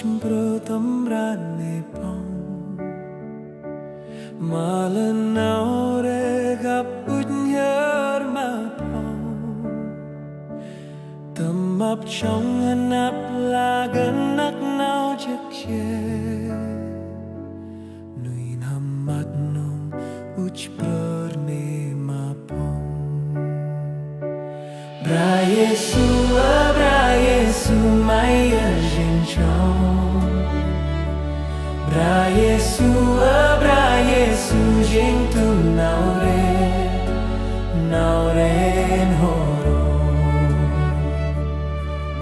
pro tamrane pong Malanaure gặp nhớ mà pong Tâm ấp trong ngân áp là gần nắc nào chắc chê Nuôi nằm mắt nông pro ne mà pong Bra Yesu mai ở trên trong Bra Yesu trên tu nào ren horo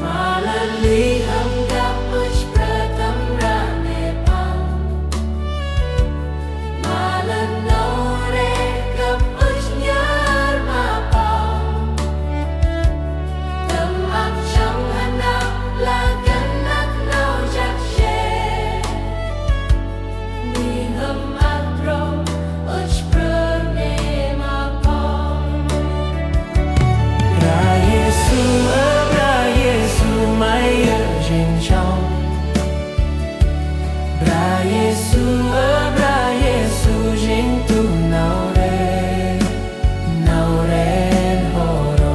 Malali hâm gặp uch pratam rane pang Malanore gặp uch nhar ma pang Tâm ấp trong hanap là gần nát nao chắc chê Ni hâm áp rong uch prane ma pang Bra Yesu mai ở trên trong Bra Yesu trên tu nào ren horo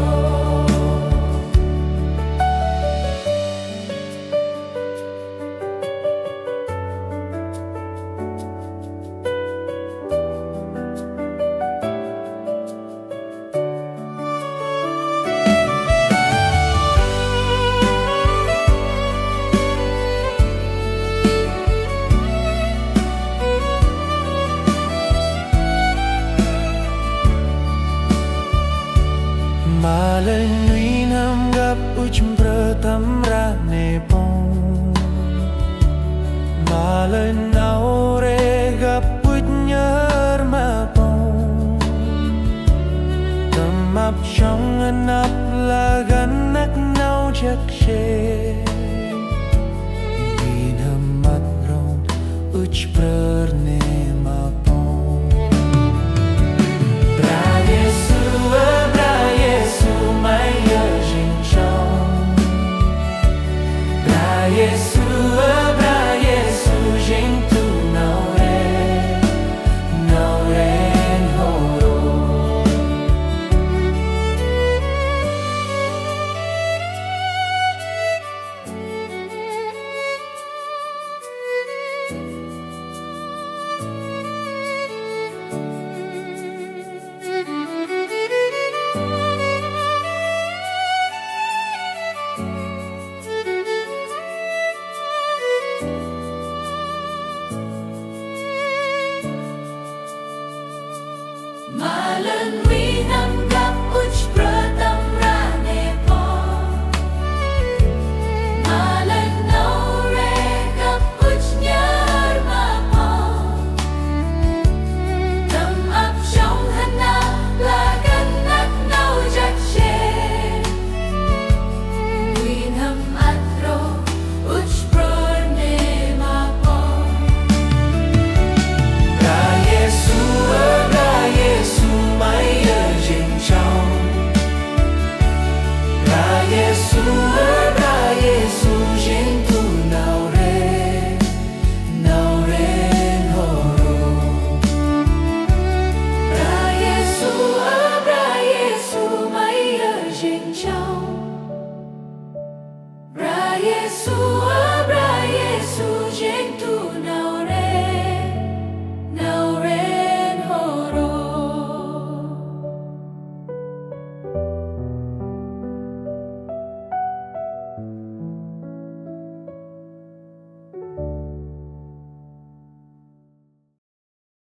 Malanui nam gặp uch pratam rane pong Malanaure gặp uch nhớ mà pong Tâm ấp trong ngân áp là gần nắc nào chắc chê Vì nằm mắt rong uch prane mà pong Bra Yesu mai ở trên trong Bra Yesu